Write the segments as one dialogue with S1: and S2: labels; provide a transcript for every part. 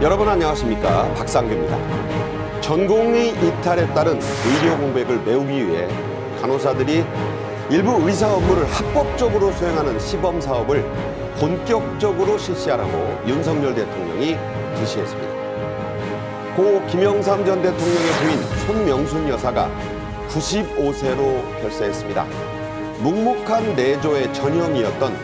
S1: 여러분 안녕하십니까? 박상규입니다. 전공의 이탈에 따른 의료 공백을 메우기 위해 간호사들이 일부 의사 업무를 합법적으로 수행하는 시범 사업을 본격적으로 실시하라고 윤석열 대통령이 지시했습니다. 고 김영삼 전 대통령의 부인 손명순 여사가 95세로 별세했습니다. 묵묵한 내조의 전형이었던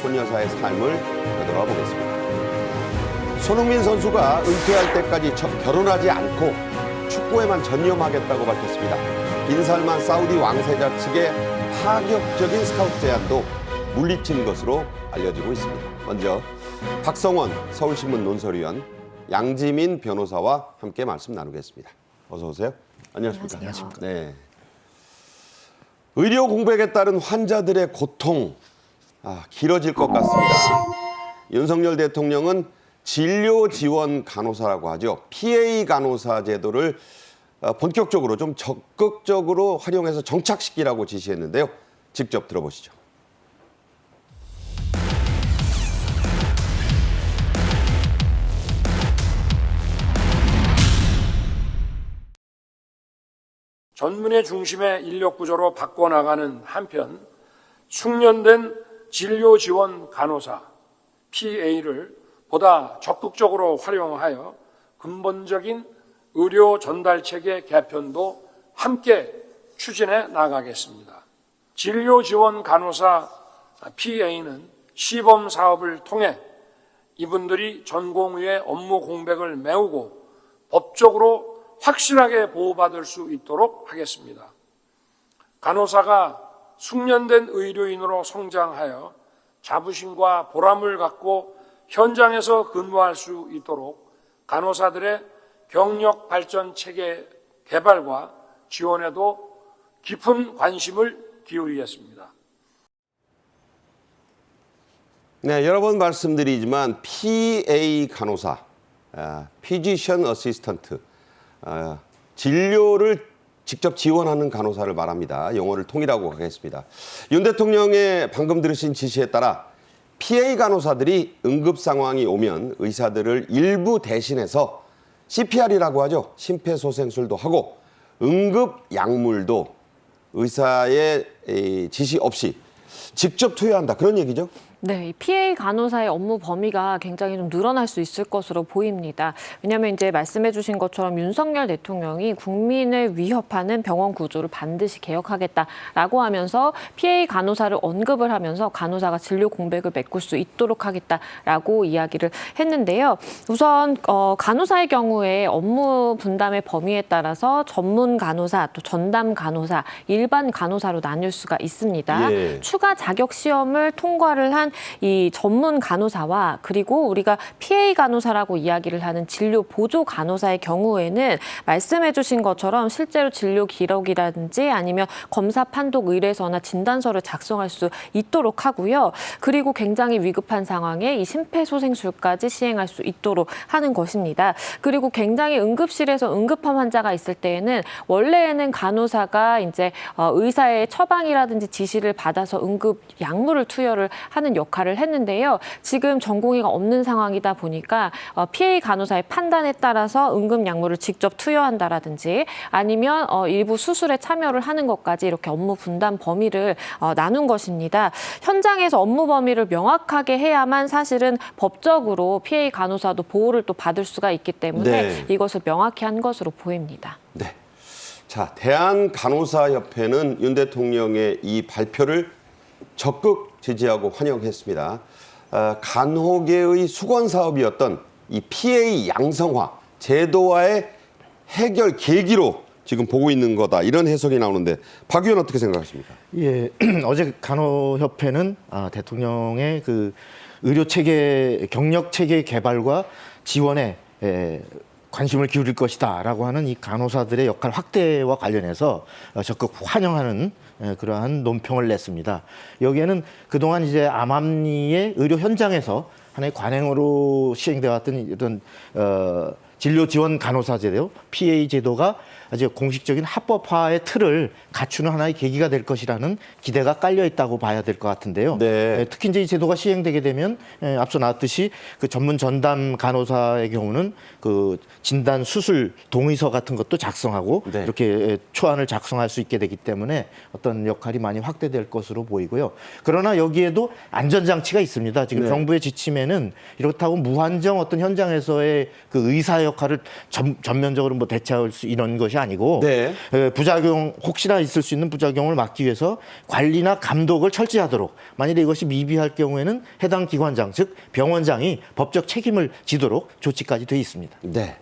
S1: 손 여사의 삶을 되돌아 보겠습니다. 손흥민 선수가 은퇴할 때까지 결혼하지 않고 축구에만 전념하겠다고 밝혔습니다. 빈살만 사우디 왕세자 측의 파격적인 스카우트 제안도 물리친 것으로 알려지고 있습니다. 먼저 박성원 서울신문 논설위원, 양지민 변호사와 함께 말씀 나누겠습니다. 어서 오세요. 안녕하십니까?
S2: 안녕하십니까?
S1: 네. 의료 공백에 따른 환자들의 고통 길어질 것 같습니다. 윤석열 대통령은 진료 지원 간호사라고 하죠. PA 간호사 제도를 본격적으로 좀 적극적으로 활용해서 정착시키라고 지시했는데요. 직접 들어보시죠.
S3: 전문의 중심의 인력 구조로 바꿔나가는 한편 숙련된 진료 지원 간호사 PA를 보다 적극적으로 활용하여 근본적인 의료 전달 체계 개편도 함께 추진해 나가겠습니다. 진료 지원 간호사 PA는 시범 사업을 통해 이분들이 전공의의 업무 공백을 메우고 법적으로 확실하게 보호받을 수 있도록 하겠습니다. 간호사가 숙련된 의료인으로 성장하여 자부심과 보람을 갖고 현장에서 근무할 수 있도록 간호사들의 경력 발전 체계 개발과 지원에도 깊은 관심을 기울이겠습니다.
S1: 네, 여러 번 말씀드리지만 PA 간호사, Physician Assistant, 진료를 직접 지원하는 간호사를 말합니다. 용어를 통일하고 가겠습니다. 윤 대통령의 방금 들으신 지시에 따라 PA 간호사들이 응급 상황이 오면 의사들을 일부 대신해서 CPR이라고 하죠. 심폐소생술도 하고 응급 약물도 의사의 지시 없이 직접 투여한다. 그런 얘기죠?
S2: 네, 이 PA 간호사의 업무 범위가 굉장히 좀 늘어날 수 있을 것으로 보입니다. 왜냐하면 이제 말씀해 주신 것처럼 윤석열 대통령이 국민을 위협하는 병원 구조를 반드시 개혁하겠다라고 하면서 PA 간호사를 언급을 하면서 간호사가 진료 공백을 메꿀 수 있도록 하겠다라고 이야기를 했는데요. 우선 간호사의 경우에 업무 분담의 범위에 따라서 전문 간호사, 또 전담 간호사, 일반 간호사로 나뉠 수가 있습니다.
S1: 예.
S2: 추가 자격 시험을 통과를 한 이 전문 간호사와 그리고 우리가 PA 간호사라고 이야기를 하는 진료 보조 간호사의 경우에는 말씀해 주신 것처럼 실제로 진료 기록이라든지 아니면 검사 판독 의뢰서나 진단서를 작성할 수 있도록 하고요. 그리고 굉장히 위급한 상황에 이 심폐소생술까지 시행할 수 있도록 하는 것입니다. 그리고 굉장히 응급실에서 응급한 환자가 있을 때에는 원래는 간호사가 이제 의사의 처방이라든지 지시를 받아서 응급 약물을 투여를 하는 역할을 했는데요. 지금 전공의가 없는 상황이다 보니까 PA 간호사의 판단에 따라서 응급 약물을 직접 투여한다라든지 아니면 일부 수술에 참여를 하는 것까지 이렇게 업무 분담 범위를 나눈 것입니다. 현장에서 업무 범위를 명확하게 해야만 사실은 법적으로 PA 간호사도 보호를 또 받을 수가 있기 때문에
S1: 네.
S2: 이것을 명확히 한 것으로 보입니다.
S1: 네. 자, 대한간호사협회는 윤 대통령의 이 발표를 적극 지지하고 환영했습니다. 간호계의 수건 사업이었던 이 PA 양성화 제도화의 해결 계기로 지금 보고 있는 거다. 이런 해석이 나오는데 박 의원 어떻게 생각하십니까?
S4: 예, 어제 간호협회는 대통령의 그 의료 체계 경력 체계 개발과 지원에 관심을 기울일 것이다라고 하는 이 간호사들의 역할 확대와 관련해서 적극 환영하는 그러한 논평을 냈습니다. 여기에는 그동안 이제 암암리의 의료 현장에서 하나의 관행으로 시행되어 왔던 이런 진료 지원 간호사 제도, PA 제도가 아주 공식적인 합법화의 틀을 갖추는 하나의 계기가 될 것이라는 기대가 깔려 있다고 봐야 될 것 같은데요.
S1: 네.
S4: 특히 이제 이 제도가 시행되게 되면 앞서 나왔듯이 그 전문 전담 간호사의 경우는 그 진단 수술 동의서 같은 것도 작성하고
S1: 네.
S4: 이렇게 초안을 작성할 수 있게 되기 때문에 어떤 역할이 많이 확대될 것으로 보이고요. 그러나 여기에도 안전장치가 있습니다. 지금
S1: 네.
S4: 정부의 지침에는 이렇다고 무한정 어떤 현장에서의 그 의사 역할을 전면적으로 뭐 대체할 수 이런 것이 아니고
S1: 네.
S4: 부작용 혹시나 있을 수 있는 부작용을 막기 위해서 관리나 감독을 철저하도록 만일에 이것이 미비할 경우에는 해당 기관장 즉 병원장이 법적 책임을 지도록 조치까지 돼 있습니다.
S1: 네.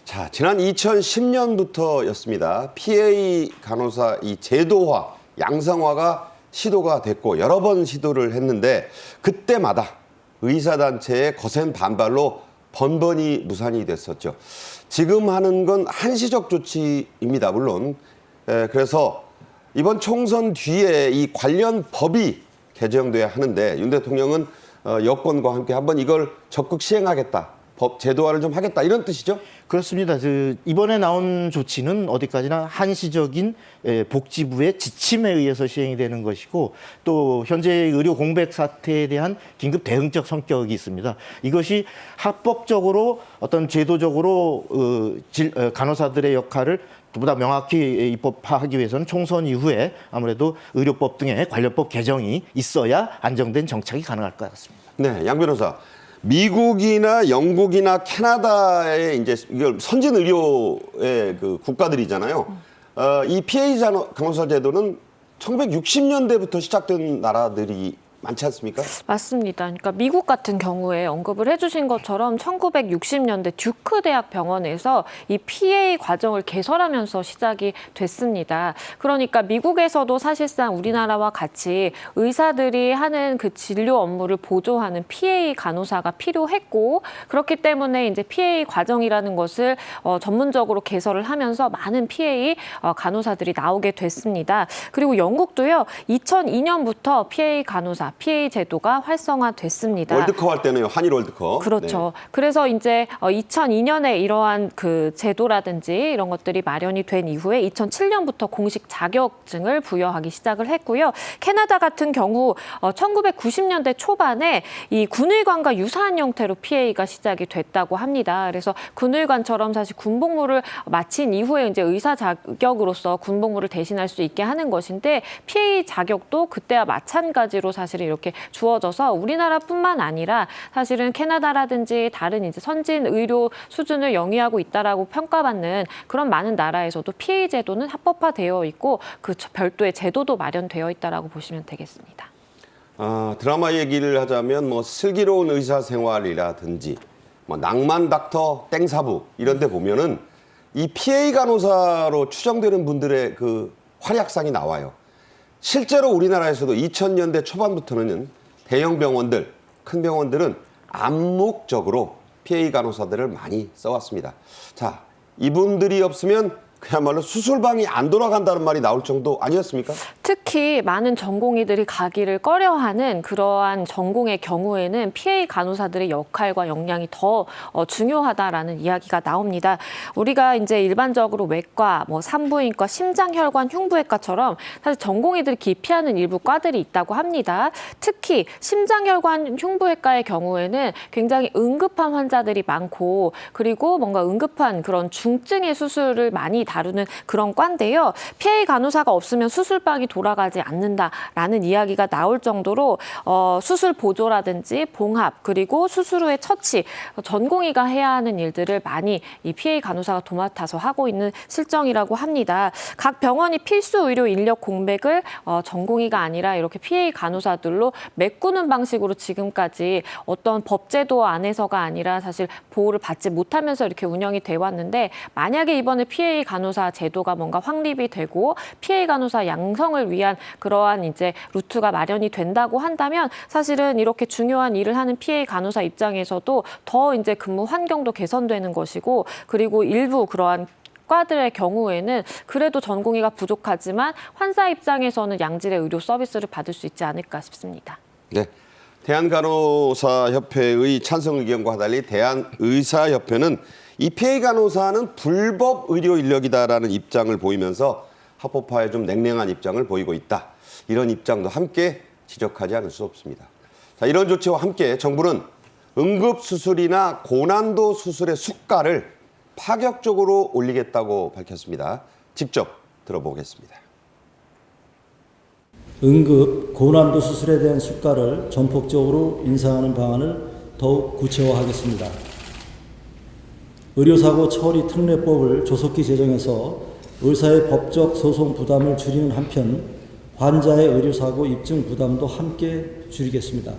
S1: 자, 지난 2010년부터였습니다. PA 간호사 이 제도화, 양성화가 시도가 됐고 여러 번 시도를 했는데 그때마다 의사단체의 거센 반발로 번번이 무산이 됐었죠. 지금 하는 건 한시적 조치입니다. 물론. 그래서 이번 총선 뒤에 이 관련 법이 개정돼야 하는데 윤 대통령은 여권과 함께 한번 이걸 적극 시행하겠다. 법 제도화를 좀 하겠다. 이런 뜻이죠?
S4: 그렇습니다. 이번에 나온 조치는 어디까지나 한시적인 복지부의 지침에 의해서 시행이 되는 것이고 또 현재 의료 공백 사태에 대한 긴급 대응적 성격이 있습니다. 이것이 합법적으로 어떤 제도적으로 간호사들의 역할을 보다 명확히 입법화하기 위해서는 총선 이후에 아무래도 의료법 등의 관련법 개정이 있어야 안정된 정착이 가능할 것 같습니다.
S1: 네, 양 변호사. 미국이나 영국이나 캐나다의 이제 이걸 선진 의료의 그 국가들이잖아요. 이 PA 간호사 제도는 1960년대부터 시작된 나라들이 많지 않습니까?
S2: 맞습니다. 그러니까 미국 같은 경우에 언급을 해주신 것처럼 1960년대 듀크 대학 병원에서 이 PA 과정을 개설하면서 시작이 됐습니다. 그러니까 미국에서도 사실상 우리나라와 같이 의사들이 하는 그 진료 업무를 보조하는 PA 간호사가 필요했고 그렇기 때문에 이제 PA 과정이라는 것을 전문적으로 개설을 하면서 많은 PA 간호사들이 나오게 됐습니다. 그리고 영국도요, 2002년부터 PA 간호사 PA 제도가 활성화됐습니다.
S1: 월드컵 할 때는요, 한일 월드컵.
S2: 그렇죠. 그래서 이제 2002년에 이러한 그 제도라든지 이런 것들이 마련이 된 이후에 2007년부터 공식 자격증을 부여하기 시작을 했고요. 캐나다 같은 경우 1990년대 초반에 이 군의관과 유사한 형태로 PA가 시작이 됐다고 합니다. 그래서 군의관처럼 사실 군복무를 마친 이후에 이제 의사 자격으로서 군복무를 대신할 수 있게 하는 것인데 PA 자격도 그때와 마찬가지로 사실 이렇게 주어져서 우리나라뿐만 아니라 사실은 캐나다라든지 다른 이제 선진 의료 수준을 영위하고 있다라고 평가받는 그런 많은 나라에서도 PA 제도는 합법화되어 있고 그 별도의 제도도 마련되어 있다라고 보시면 되겠습니다.
S1: 드라마 얘기를 하자면 뭐 슬기로운 의사 생활이라든지 뭐 낭만 닥터 땡사부 이런 데 보면은 이 PA 간호사로 추정되는 분들의 그 활약상이 나와요. 실제로 우리나라에서도 2000년대 초반부터는 대형 병원들, 큰 병원들은 암묵적으로 PA 간호사들을 많이 써왔습니다. 자, 이분들이 없으면 그야말로 수술방이 안 돌아간다는 말이 나올 정도 아니었습니까?
S2: 특히 많은 전공의들이 가기를 꺼려하는 그러한 전공의 경우에는 PA 간호사들의 역할과 역량이 더 중요하다라는 이야기가 나옵니다. 우리가 이제 일반적으로 외과, 뭐 산부인과, 심장혈관, 흉부외과처럼 사실 전공의들이 기피하는 일부 과들이 있다고 합니다. 특히 심장혈관, 흉부외과의 경우에는 굉장히 응급한 환자들이 많고 그리고 뭔가 응급한 그런 중증의 수술을 많이 다루는 그런 과인데요. PA 간호사가 없으면 수술방이 돌아가지 않는다라는 이야기가 나올 정도로 수술 보조라든지 봉합 그리고 수술 후의 처치 전공의가 해야 하는 일들을 많이 이 PA 간호사가 도맡아서 하고 있는 실정이라고 합니다. 각 병원이 필수 의료 인력 공백을 전공의가 아니라 이렇게 PA 간호사들로 메꾸는 방식으로 지금까지 어떤 법제도 안에서가 아니라 사실 보호를 받지 못하면서 이렇게 운영이 돼 왔는데 만약에 이번에 PA 간호사 제도가 뭔가 확립이 되고 PA 간호사 양성을 위한 그러한 이제 루트가 마련이 된다고 한다면 사실은 이렇게 중요한 일을 하는 PA 간호사 입장에서도 더 이제 근무 환경도 개선되는 것이고 그리고 일부 그러한 과들의 경우에는 그래도 전공의가 부족하지만 환자 입장에서는 양질의 의료 서비스를 받을 수 있지 않을까 싶습니다.
S1: 네. 대한간호사협회의 찬성 의견과 달리 대한의사협회는 이 PA 간호사는 불법 의료 인력이다라는 입장을 보이면서 합법화에 좀 냉랭한 입장을 보이고 있다. 이런 입장도 함께 지적하지 않을 수 없습니다. 자, 이런 조치와 함께 정부는 응급수술이나 고난도 수술의 수가를 파격적으로 올리겠다고 밝혔습니다. 직접 들어보겠습니다.
S5: 응급, 고난도 수술에 대한 수가를 전폭적으로 인상하는 방안을 더욱 구체화하겠습니다. 의료사고 처리 특례법을 조속히 제정해서 의사의 법적 소송 부담을 줄이는 한편 환자의 의료사고 입증 부담도 함께 줄이겠습니다.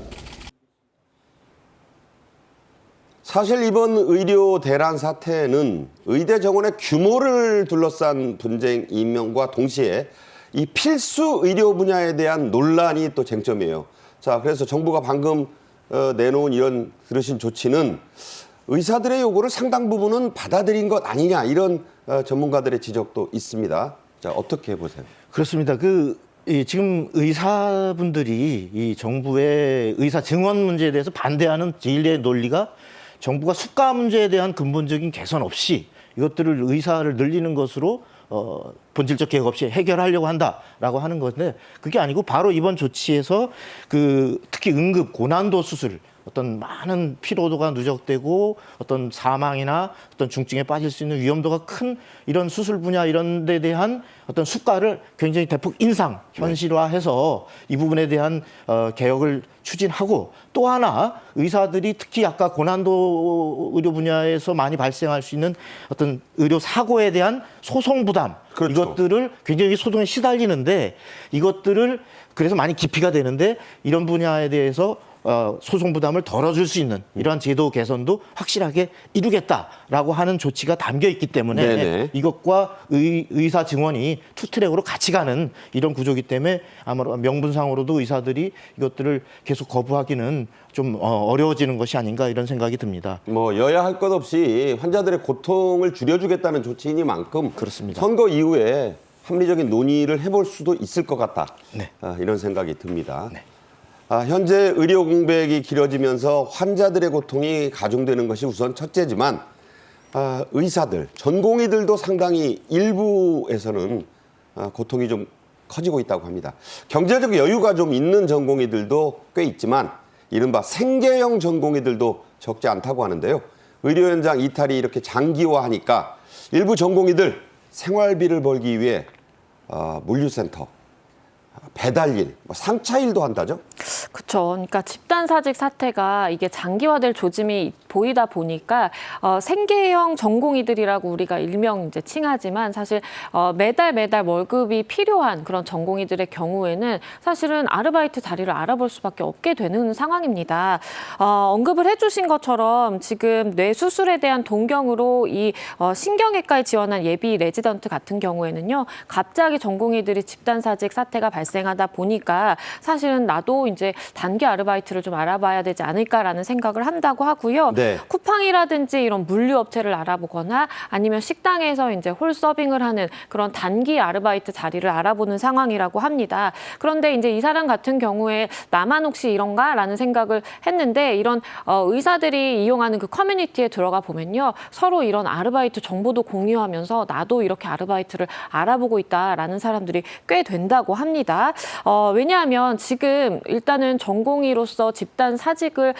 S1: 사실 이번 의료 대란 사태는 의대 정원의 규모를 둘러싼 분쟁 임명과 동시에 이 필수 의료 분야에 대한 논란이 또 쟁점이에요. 자, 그래서 정부가 방금 내놓은 이런 들으신 조치는 의사들의 요구를 상당 부분은 받아들인 것 아니냐 이런 전문가들의 지적도 있습니다. 자, 어떻게 보세요?
S4: 그렇습니다. 지금 의사분들이 이 정부의 의사 증원 문제에 대해서 반대하는 제일의 논리가 정부가 수가 문제에 대한 근본적인 개선 없이 이것들을 의사를 늘리는 것으로 본질적 개혁 없이 해결하려고 한다라고 하는 건데 그게 아니고 바로 이번 조치에서 특히 응급 고난도 수술 어떤 많은 피로도가 누적되고 어떤 사망이나 어떤 중증에 빠질 수 있는 위험도가 큰 이런 수술 분야 이런 데 대한 어떤 수가를 굉장히 대폭 인상, 현실화해서 이 부분에 대한 개혁을 추진하고 또 하나 의사들이 특히 아까 고난도 의료 분야에서 많이 발생할 수 있는 어떤 의료 사고에 대한 소송 부담
S1: 그렇죠.
S4: 이것들을 굉장히 소송에 시달리는데 이것들을 그래서 많이 기피가 되는데 이런 분야에 대해서 소송 부담을 덜어줄 수 있는 이러한 제도 개선도 확실하게 이루겠다라고 하는 조치가 담겨 있기 때문에
S1: 네네.
S4: 이것과 의사 증원이 투트랙으로 같이 가는 이런 구조이기 때문에 아마 명분상으로도 의사들이 이것들을 계속 거부하기는 좀 어려워지는 것이 아닌가 이런 생각이 듭니다.
S1: 뭐 여야 할 것 없이 환자들의 고통을 줄여주겠다는 조치이니만큼
S4: 그렇습니다.
S1: 선거 이후에 합리적인 논의를 해볼 수도 있을 것 같다.
S4: 네.
S1: 이런 생각이 듭니다.
S4: 네.
S1: 현재 의료 공백이 길어지면서 환자들의 고통이 가중되는 것이 우선 첫째지만 의사들, 전공의들도 상당히 일부에서는 고통이 좀 커지고 있다고 합니다. 경제적 여유가 좀 있는 전공의들도 꽤 있지만 이른바 생계형 전공의들도 적지 않다고 하는데요. 의료 현장 이탈이 이렇게 장기화하니까 일부 전공의들 생활비를 벌기 위해 물류센터, 배달일, 상차일도 한다죠?
S2: 그렇죠. 그러니까 집단사직 사태가 이게 장기화될 조짐이 보이다 보니까 생계형 전공의들이라고 우리가 일명 이제 칭하지만 사실 매달 월급이 필요한 그런 전공의들의 경우에는 사실은 아르바이트 자리를 알아볼 수밖에 없게 되는 상황입니다. 언급을 해주신 것처럼 지금 뇌 수술에 대한 동경으로 이 신경외과에 지원한 예비 레지던트 같은 경우에는요, 갑자기 전공의들이 집단사직 사태가 발생하다 보니까 사실은 나도 이제 단기 아르바이트를 좀 알아봐야 되지 않을까라는 생각을 한다고 하고요.
S1: 네.
S2: 쿠팡이라든지 이런 물류업체를 알아보거나 아니면 식당에서 이제 홀 서빙을 하는 그런 단기 아르바이트 자리를 알아보는 상황이라고 합니다. 그런데 이제 이 사람 같은 경우에 나만 혹시 이런가라는 생각을 했는데 이런 의사들이 이용하는 그 커뮤니티에 들어가 보면요. 서로 이런 아르바이트 정보도 공유하면서 나도 이렇게 아르바이트를 알아보고 있다라는 사람들이 꽤 된다고 합니다. 왜냐하면 지금 일단은 전공의로서 집단 사직을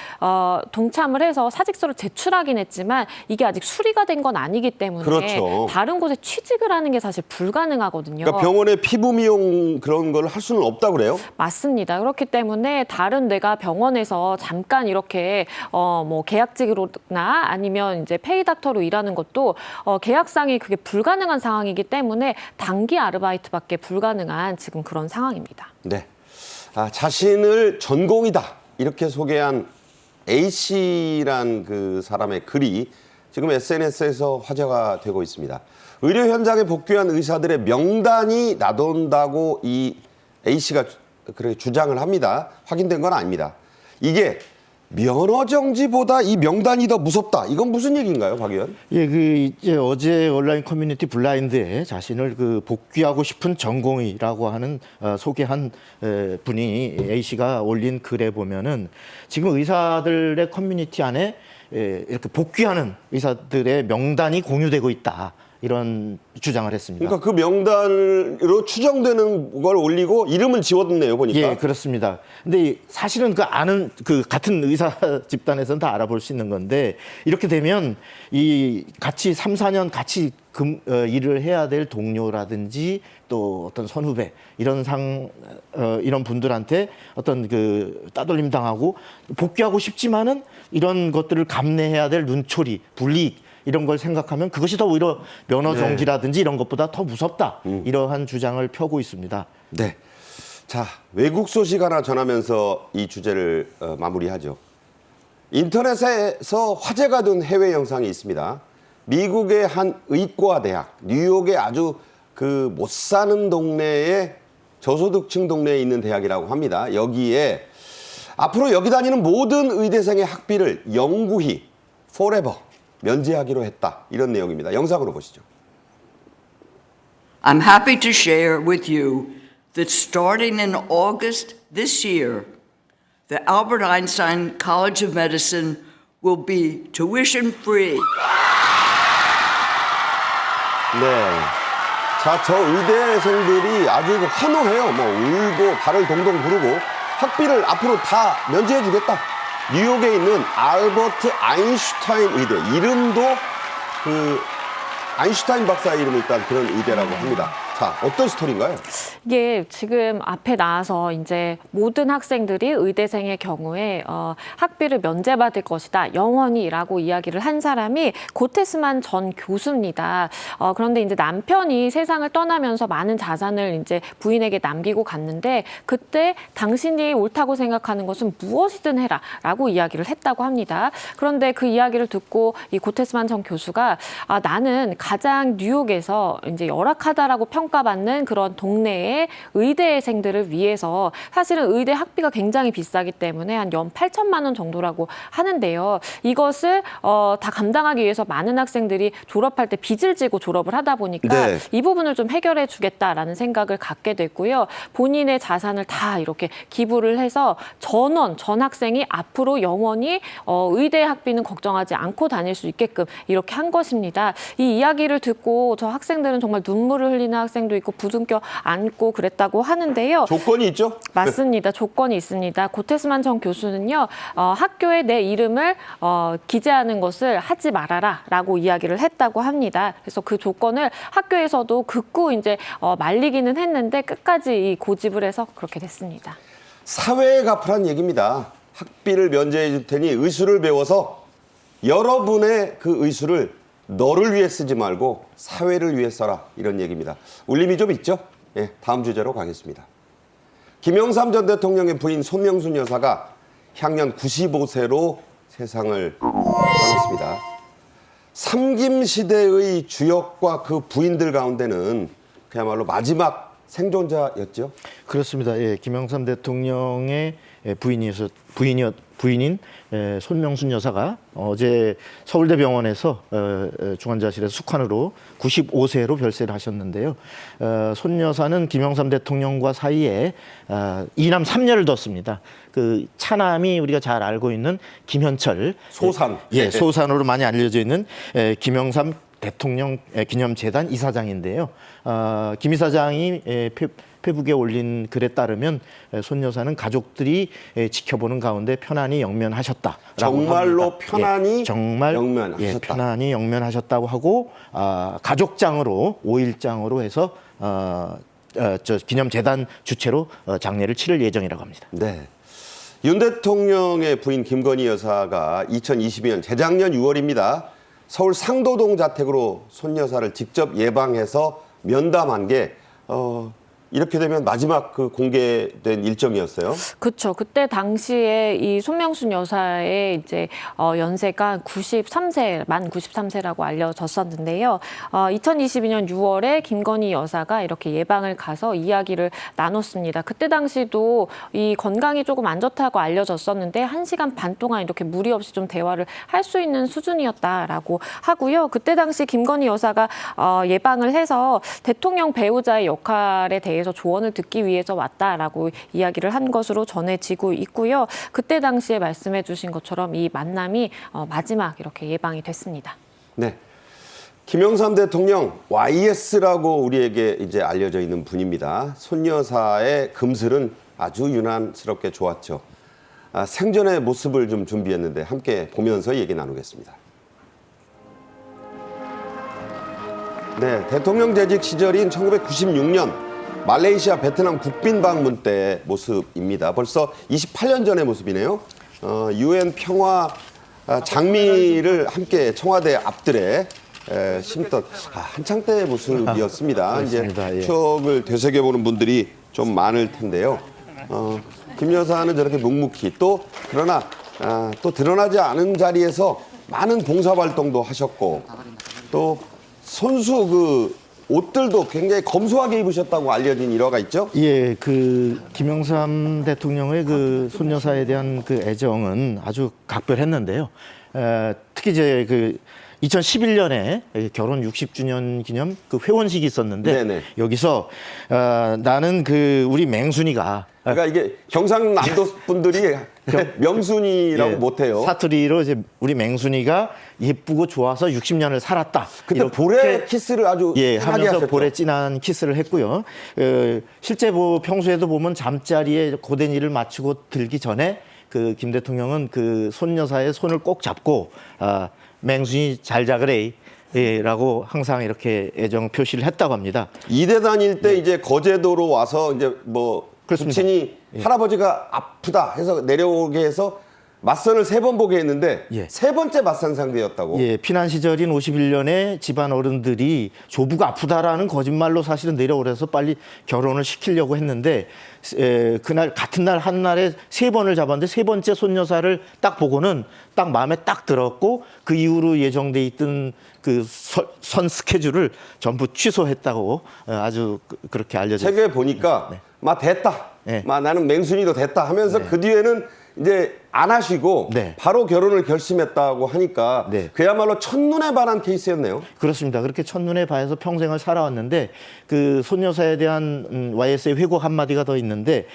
S2: 동참을 해서 사직서를 제출하긴 했지만 이게 아직 수리가 된 건 아니기 때문에
S1: 그렇죠.
S2: 다른 곳에 취직을 하는 게 사실 불가능하거든요.
S1: 그러니까 병원에 피부 미용 그런 걸 할 수는 없다고 그래요?
S2: 맞습니다. 그렇기 때문에 다른 내가 병원에서 잠깐 이렇게 뭐 계약직으로나 아니면 이제 페이닥터로 일하는 것도 계약상이 그게 불가능한 상황이기 때문에 단기 아르바이트밖에 불가능한 지금 그런 상황입니다.
S1: 네. 자신을 전공이다 이렇게 소개한 A씨란 그 사람의 글이 지금 SNS에서 화제가 되고 있습니다. 의료 현장에 복귀한 의사들의 명단이 나돈다고 이 A씨가 그렇게 주장을 합니다. 확인된 건 아닙니다. 이게 면허 정지보다 이 명단이 더 무섭다. 이건 무슨 얘기인가요, 박 의원?
S4: 예, 이제 어제 온라인 커뮤니티 블라인드에 자신을 복귀하고 싶은 전공의라고 하는 소개한 분이 A 씨가 올린 글에 보면은 지금 의사들의 커뮤니티 안에 이렇게 복귀하는 의사들의 명단이 공유되고 있다. 이런 주장을 했습니다.
S1: 그러니까 그 명단으로 추정되는 걸 올리고 이름은 지웠네요, 보니까.
S4: 예, 그렇습니다. 근데 사실은 같은 의사 집단에서는 다 알아볼 수 있는 건데 이렇게 되면 같이 3, 4년 같이 일을 해야 될 동료라든지 또 어떤 선후배 이런 분들한테 어떤 따돌림 당하고 복귀하고 싶지만은 이런 것들을 감내해야 될 눈초리, 불이익 이런 걸 생각하면 그것이 더 오히려 면허 정지라든지 이런 것보다 더 무섭다. 이러한 주장을 펴고 있습니다.
S1: 네. 자, 외국 소식 하나 전하면서 이 주제를 마무리하죠. 인터넷에서 화제가 된 해외 영상이 있습니다. 미국의 한 의과대학, 뉴욕의 아주 못 사는 동네에 저소득층 동네에 있는 대학이라고 합니다. 여기에 앞으로 여기 다니는 모든 의대생의 학비를 영구히 forever 면제하기로 했다. 이런 내용입니다. 영상으로 보시죠.
S6: I'm happy to share with you that starting in August this year, the Albert Einstein College of Medicine will be tuition free.
S1: 네. 자, 저 의대생들이 아주 환호해요. 울고 발을 동동 구르고 학비를 앞으로 다 면제해주겠다. 뉴욕에 있는 알버트 아인슈타인 의대, 이름도 아인슈타인 박사의 이름을 딴 그런 의대라고 합니다. 자, 어떤 스토리인가요?
S2: 이게 지금 앞에 나와서 이제 모든 학생들이 의대생의 경우에 학비를 면제받을 것이다, 영원히라고 이야기를 한 사람이 고테스만 전 교수입니다. 그런데 이제 남편이 세상을 떠나면서 많은 자산을 이제 부인에게 남기고 갔는데 그때 당신이 옳다고 생각하는 것은 무엇이든 해라라고 이야기를 했다고 합니다. 그런데 그 이야기를 듣고 이 고테스만 전 교수가 나는 가장 뉴욕에서 이제 열악하다라고 평가받는 그런 동네의 의대생들을 위해서 사실은 의대 학비가 굉장히 비싸기 때문에 한 연 8천만 원 정도라고 하는데요. 이것을 다 감당하기 위해서 많은 학생들이 졸업할 때 빚을 지고 졸업을 하다 보니까
S1: 네.
S2: 이 부분을 좀 해결해 주겠다라는 생각을 갖게 됐고요. 본인의 자산을 다 이렇게 기부를 해서 전 학생이 앞으로 영원히 의대 학비는 걱정하지 않고 다닐 수 있게끔 이렇게 한 것입니다. 이 이야기를 듣고 저 학생들은 정말 눈물을 흘리는 학생도 있고 부둥켜 안고 그랬다고 하는데요.
S1: 조건이 있죠?
S2: 맞습니다. 조건이 있습니다. 고테스만 전 교수는요, 학교에 내 이름을 기재하는 것을 하지 말아라라고 이야기를 했다고 합니다. 그래서 그 조건을 학교에서도 극구 이제 말리기는 했는데 끝까지 고집을 해서 그렇게 됐습니다.
S1: 사회에 갚으란 얘기입니다. 학비를 면제해 줄 테니 의술을 배워서 여러분의 그 의술을 너를 위해 쓰지 말고 사회를 위해 써라, 이런 얘기입니다. 울림이 좀 있죠? 예, 다음 주제로 가겠습니다. 김영삼 전 대통령의 부인 손명순 여사가 향년 95세로 세상을 떠났습니다. 삼김시대의 주역과 그 부인들 가운데는 그야말로 마지막 생존자였죠?
S4: 그렇습니다. 예, 김영삼 대통령의 부인인 손명순 여사가 어제 서울대병원에서 중환자실에서 숙환으로 95세로 별세를 하셨는데요. 손 여사는 김영삼 대통령과 사이에 이남 3녀를 뒀습니다. 그 차남이 우리가 잘 알고 있는 김현철
S1: 소산.
S4: 예, 소산으로 많이 알려져 있는 김영삼 대통령 기념재단 이사장인데요. 김 이사장이 페북에 올린 글에 따르면 손 여사는 가족들이 지켜보는 가운데 편안히 영면하셨다.
S1: 정말로 편안히
S4: 정말
S1: 영면하셨다.
S4: 예, 편안히 영면하셨다고 하고 가족장으로 5일장으로 해서 기념재단 주최로 장례를 치를 예정이라고 합니다.
S1: 네. 윤 대통령의 부인 김건희 여사가 2022년 재작년 6월입니다. 서울 상도동 자택으로 손 여사를 직접 예방해서 면담한 게 이렇게 되면 마지막 그 공개된 일정이었어요.
S2: 그렇죠. 그때 당시에 이 손명순 여사의 이제 연세가 93세, 만 93세라고 알려졌었는데요. 2022년 6월에 김건희 여사가 이렇게 예방을 가서 이야기를 나눴습니다. 그때 당시도 이 건강이 조금 안 좋다고 알려졌었는데 1시간 반 동안 이렇게 무리 없이 좀 대화를 할 수 있는 수준이었다라고 하고요. 그때 당시 김건희 여사가 예방을 해서 대통령 배우자의 역할에 대해서 조언을 듣기 위해서 왔다라고 이야기를 한 것으로 전해지고 있고요. 그때 당시에 말씀해 주신 것처럼 이 만남이 마지막 이렇게 예방이 됐습니다.
S1: 네. 김영삼 대통령 YS라고 우리에게 이제 알려져 있는 분입니다. 손 여사의 금슬은 아주 유난스럽게 좋았죠. 생전의 모습을 좀 준비했는데 함께 보면서 얘기 나누겠습니다. 네, 대통령 재직 시절인 1996년 말레이시아, 베트남 국빈 방문 때 모습입니다. 벌써 28년 전의 모습이네요. UN 평화 장미를 함께 청와대 앞들에 심던 한창 때의 모습이었습니다. 이제
S4: 예.
S1: 추억을 되새겨보는 분들이 좀 많을 텐데요. 김 여사는 저렇게 묵묵히 그러나 또 드러나지 않은 자리에서 많은 봉사활동도 하셨고 또 손수 그 옷들도 굉장히 검소하게 입으셨다고 알려진 일화가 있죠?
S4: 예, 그 김영삼 대통령의 그 손여사에 대한 그 애정은 아주 각별했는데요. 특히 이제 그 2011년에 결혼 60주년 기념 그 회원식이 있었는데
S1: 네네.
S4: 여기서 나는 그 우리 맹순이가
S1: 그러니까 이게 경상남도 분들이 명순이라고
S4: 예,
S1: 못해요.
S4: 사투리로 이제 우리 맹순이가 예쁘고 좋아서 60년을 살았다.
S1: 그때
S4: 이렇게
S1: 볼에 키스를 아주
S4: 예,
S1: 하게
S4: 하면서
S1: 하셨죠.
S4: 볼에 진한 키스를 했고요. 실제 평소에도 보면 잠자리에 고된 일을 마치고 들기 전에 그 김 대통령은 그 손 여사의 손을 꼭 잡고 맹순이 잘 자그레 라고 항상 이렇게 애정 표시를 했다고 합니다.
S1: 이대 다닐 때 이제 거제도로 와서 이제 뭐
S4: 그렇습니다.
S1: 부친이 할아버지가 아프다 해서 내려오게 해서 맞선을 3번 보게 했는데
S4: 예.
S1: 3번째 맞선 상대였다고.
S4: 예, 피난 시절인 51년에 집안 어른들이 조부가 아프다라는 거짓말로 사실은 내려오래서 빨리 결혼을 시키려고 했는데 그날 같은 날 한날에 3번을 잡았는데 3번째 손여사를 딱 보고는 딱 마음에 딱 들었고 그 이후로 예정돼 있던 그 선 스케줄을 전부 취소했다고 아주 그렇게 알려져 있습니다.
S1: 책에 보니까 마 됐다.
S4: 네.
S1: 마 나는 맹순이도 됐다 하면서 그 뒤에는 이제 안 하시고
S4: 네.
S1: 바로 결혼을 결심했다고 하니까
S4: 네.
S1: 그야말로 첫눈에 반한 케이스였네요.
S4: 그렇습니다. 그렇게 첫눈에 봐서 평생을 살아왔는데 그 손여사에 대한 YS의 회고 한마디가 더 있는데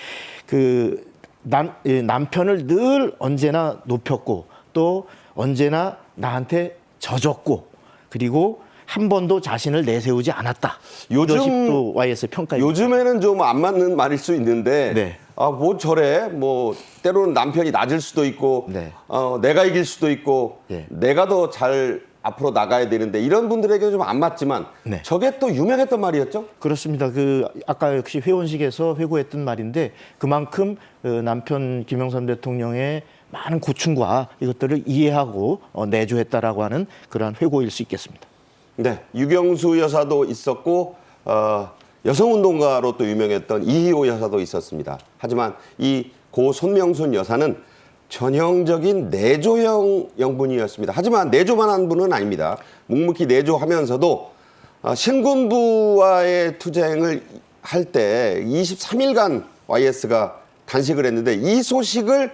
S4: 그 남편을 늘 언제나 높였고 또 언제나 나한테 져줬고 그리고 한 번도 자신을 내세우지 않았다.
S1: 요즘-
S4: 이것이 또 YS의 평가입니다.
S1: 요즘에는 좀 안 맞는 말일 수 있는데
S4: 네.
S1: 뭐 저래 뭐 때로는 남편이 낮을 수도 있고
S4: 네.
S1: 내가 이길 수도 있고
S4: 예.
S1: 내가 더 잘 앞으로 나가야 되는데 이런 분들에게는 좀 안 맞지만
S4: 네.
S1: 저게 또 유명했던 말이었죠.
S4: 그렇습니다. 그 아까 역시 회원식에서 회고했던 말인데 그만큼 남편 김영삼 대통령의 많은 고충과 이것들을 이해하고 내조했다라고 하는 그러한 회고일 수 있겠습니다.
S1: 네, 유경수 여사도 있었고 여성운동가로 또 유명했던 이희호 여사도 있었습니다. 하지만 이 고 손명순 여사는 전형적인 내조형 영분이었습니다. 하지만 내조만 한 분은 아닙니다. 묵묵히 내조하면서도 신군부와의 투쟁을 할 때 23일간 YS가 단식을 했는데 이 소식을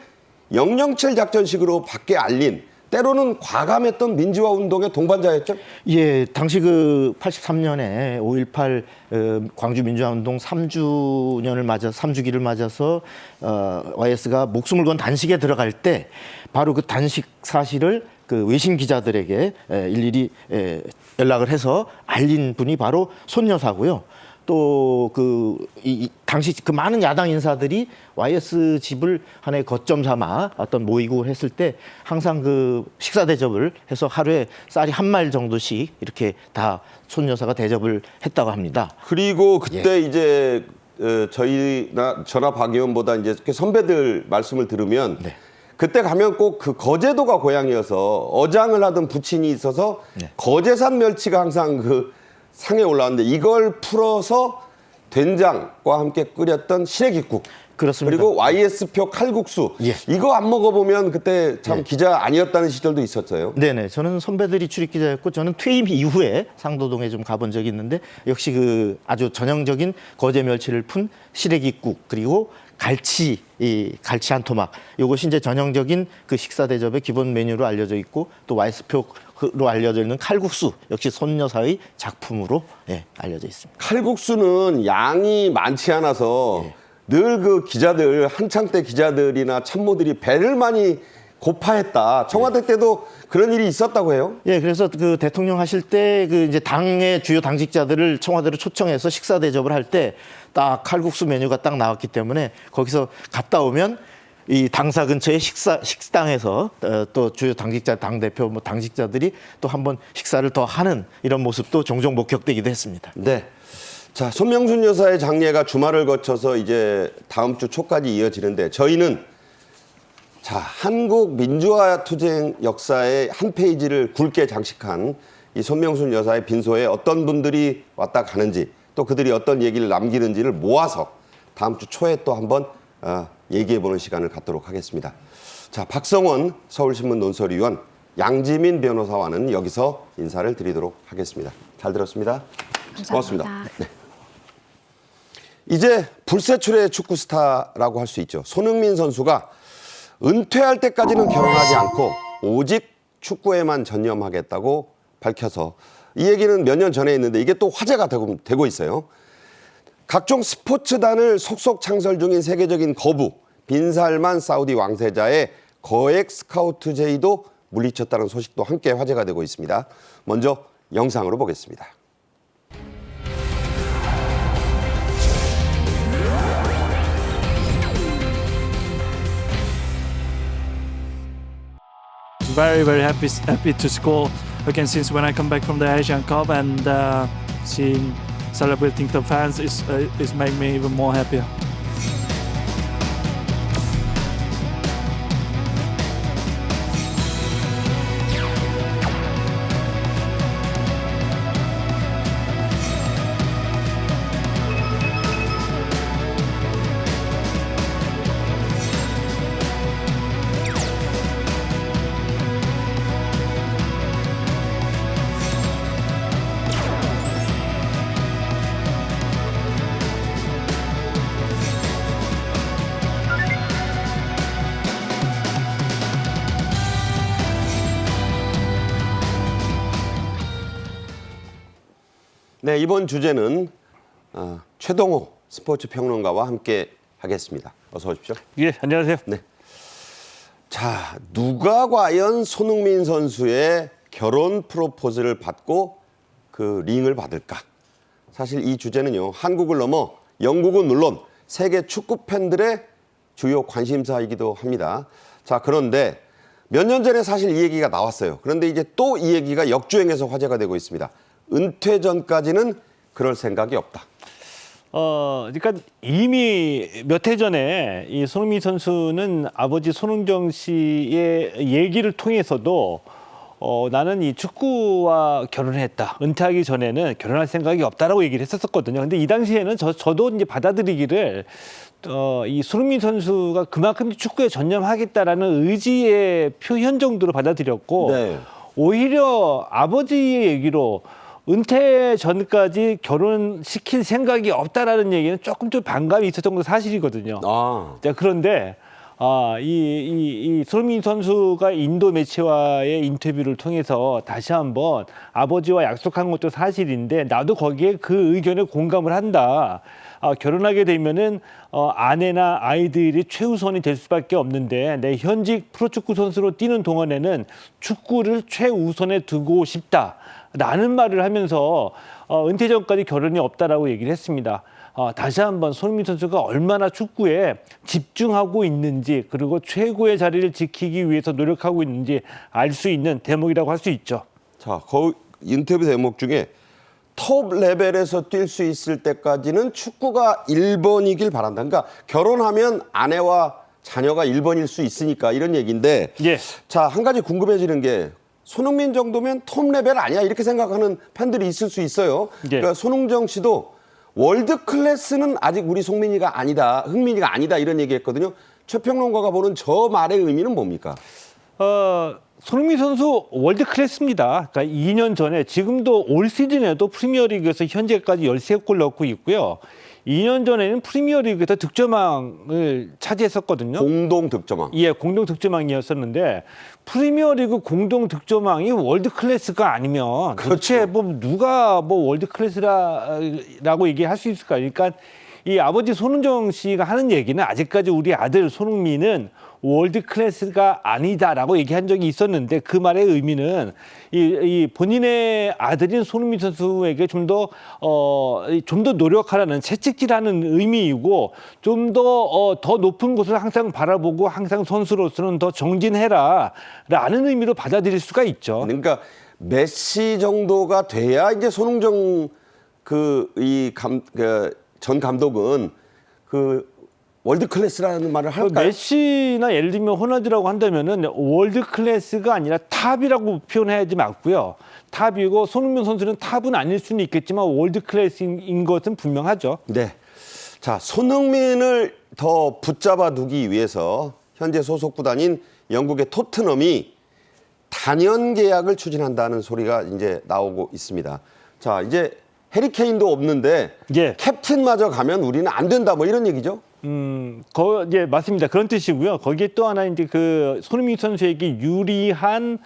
S1: 007 작전식으로 밖에 알린 때로는 과감했던 민주화 운동의 동반자였죠?
S4: 예, 당시 그 83년에 5.18 광주 민주화 운동 3주기를 맞아서 YS가 목숨을 건 단식에 들어갈 때 바로 그 단식 사실을 그 외신 기자들에게 일일이 연락을 해서 알린 분이 바로 손 여사고요. 또 당시 그 많은 야당 인사들이 YS 집을 하나의 거점 삼아 어떤 모이고 했을 때 항상 그 식사 대접을 해서 하루에 쌀이 한 말 정도씩 이렇게 다 손 여사가 대접을 했다고 합니다.
S1: 그리고 그때 이제 저나 박 의원보다 이제 선배들 말씀을 들으면
S4: 네.
S1: 그때 가면 꼭 그 거제도가 고향이어서 어장을 하던 부친이 있어서
S4: 네.
S1: 거제산 멸치가 항상 그 상에 올라왔는데 이걸 풀어서 된장과 함께 끓였던 시래기국.
S4: 그렇습니다.
S1: 그리고 YS표 칼국수.
S4: 예.
S1: 이거 안 먹어보면 그때 참
S4: 예.
S1: 기자 아니었다는 시절도 있었어요.
S4: 네네. 저는 선배들이 출입 기자였고 저는 퇴임 이후에 상도동에 좀 가본 적이 있는데 역시 그 아주 전형적인 거제 멸치를 푼 시래기국 그리고 갈치 한 토막 이것이 이제 전형적인 그 식사 대접의 기본 메뉴로 알려져 있고 또 YS표로 알려져 있는 칼국수 역시 손여사의 작품으로 알려져 있습니다.
S1: 칼국수는 양이 많지 않아서 늘 그 기자들, 한창 때 기자들이나 참모들이 배를 많이 고파했다. 청와대 때도 그런 일이 있었다고 해요?
S4: 예, 그래서 그 대통령 하실 때 그 이제 당의 주요 당직자들을 청와대로 초청해서 식사 대접을 할 때 딱 칼국수 메뉴가 딱 나왔기 때문에 거기서 갔다 오면 이 당사 근처의 식당에서 또 주요 당직자, 당대표, 뭐 당직자들이 또 한번 식사를 더 하는 이런 모습도 종종 목격되기도 했습니다.
S1: 네. 자, 손명순 여사의 장례가 주말을 거쳐서 이제 다음 주 초까지 이어지는데 저희는 자, 한국 민주화 투쟁 역사의 한 페이지를 굵게 장식한 이 손명순 여사의 빈소에 어떤 분들이 왔다 가는지 또 그들이 어떤 얘기를 남기는지를 모아서 다음 주 초에 또 한번 얘기해보는 시간을 갖도록 하겠습니다. 자, 박성원 서울신문 논설위원, 양지민 변호사와는 여기서 인사를 드리도록 하겠습니다. 잘 들었습니다.
S2: 감사합니다.
S1: 고맙습니다. 네. 이제 불세출의 축구 스타라고 할 수 있죠. 손흥민 선수가 은퇴할 때까지는 결혼하지 않고 오직 축구에만 전념하겠다고 밝혀서 이 얘기는 몇 년 전에 했는데 이게 또 화제가 되고 있어요. 각종 스포츠단을 속속 창설 중인 세계적인 거부, 빈살만 사우디 왕세자의 거액 스카우트 제의도 물리쳤다는 소식도 함께 화제가 되고 있습니다. 먼저 영상으로 보겠습니다.
S7: Very happy to score again since when I come back from the Asian Cup, and seeing celebrating the fans is make me even more happier.
S1: 네, 이번 주제는 최동호 스포츠 평론가와 함께 하겠습니다. 어서 오십시오.
S7: 예, 안녕하세요.
S1: 네. 자, 누가 과연 손흥민 선수의 결혼 프로포즈를 받고 그 링을 받을까? 사실 이 주제는요, 한국을 넘어 영국은 물론 세계 축구 팬들의 주요 관심사이기도 합니다. 자, 그런데 몇 년 전에 사실 이 얘기가 나왔어요. 그런데 이제 또 이 얘기가 역주행해서 화제가 되고 있습니다. 은퇴 전까지는 그럴 생각이 없다.
S7: 그러니까 이미 몇 해 전에 이 손흥민 선수는 아버지 손흥정 씨의 얘기를 통해서도 나는 이 축구와 결혼을 했다. 은퇴하기 전에는 결혼할 생각이 없다라고 얘기를 했었거든요. 근데 이 당시에는 저도 이제 받아들이기를 이 손흥민 선수가 그만큼 축구에 전념하겠다라는 의지의 표현 정도로 받아들였고
S1: 네.
S7: 오히려 아버지의 얘기로 은퇴 전까지 결혼시킬 생각이 없다라는 얘기는 조금 좀 반감이 있었던 건 사실이거든요. 자, 그런데 이 손흥민 선수가 인도 매체와의 인터뷰를 통해서 다시 한번 아버지와 약속한 것도 사실인데 나도 거기에 그 의견에 공감을 한다. 결혼하게 되면은 아내나 아이들이 최우선이 될 수밖에 없는데 내 현직 프로축구 선수로 뛰는 동안에는 축구를 최우선에 두고 싶다라는 말을 하면서 은퇴 전까지 결혼이 없다라고 얘기를 했습니다. 다시 한번 손흥민 선수가 얼마나 축구에 집중하고 있는지 그리고 최고의 자리를 지키기 위해서 노력하고 있는지 알 수 있는 대목이라고 할 수 있죠.
S1: 자, 그 인터뷰 대목 중에 톱 레벨에서 뛸 수 있을 때까지는 축구가 1번이길 바란다. 그러니까 결혼하면 아내와 자녀가 1번일 수 있으니까 이런 얘기인데
S7: 예.
S1: 자, 한 가지 궁금해지는 게 손흥민 정도면 톱 레벨 아니야 이렇게 생각하는 팬들이 있을 수 있어요.
S7: 예.
S1: 그러니까 손흥정 씨도 월드 클래스는 아직 우리 송민이가 아니다, 흥민이가 아니다 이런 얘기했거든요. 최평론가가 보는 저 말의 의미는 뭡니까?
S7: 손흥민 선수 월드 클래스입니다. 그러니까 2년 전에 지금도 올 시즌에도 프리미어리그에서 현재까지 13골 넣고 있고요. 2년 전에는 프리미어리그에서 득점왕을 차지했었거든요.
S1: 공동 득점왕.
S7: 예, 공동 득점왕이었었는데 프리미어리그 공동 득점왕이 월드 클래스가 아니면 도대체 뭐 누가 뭐 월드 클래스라고 얘기할 수 있을까? 그러니까 이 아버지 손흥정 씨가 하는 얘기는 아직까지 우리 아들 손흥민은 월드 클래스가 아니다라고 얘기한 적이 있었는데 그 말의 의미는 이 본인의 아들인 손흥민 선수에게 좀 더 노력하라는 채찍질하는 의미이고 좀 더 높은 곳을 항상 바라보고 항상 선수로서는 더 정진해라라는 의미로 받아들일 수가 있죠.
S1: 그러니까 메시 정도가 돼야 이제 손흥정 전 감독은 월드 클래스라는 말을 할까요?
S7: 메시나 예를 들면 호날두라고 한다면은 월드 클래스가 아니라 탑이라고 표현해야지 맞고요. 탑이고 손흥민 선수는 탑은 아닐 수는 있겠지만 월드 클래스인 것은 분명하죠.
S1: 네. 자, 손흥민을 더 붙잡아 두기 위해서 현재 소속 구단인 영국의 토트넘이 단연 계약을 추진한다는 소리가 이제 나오고 있습니다. 자, 이제 해리 케인도 없는데
S7: 예.
S1: 캡틴마저 가면 우리는 안 된다 뭐 이런 얘기죠?
S7: 예, 맞습니다. 그런 뜻이고요. 거기에 또 하나 이제 그 손흥민 선수에게 유리한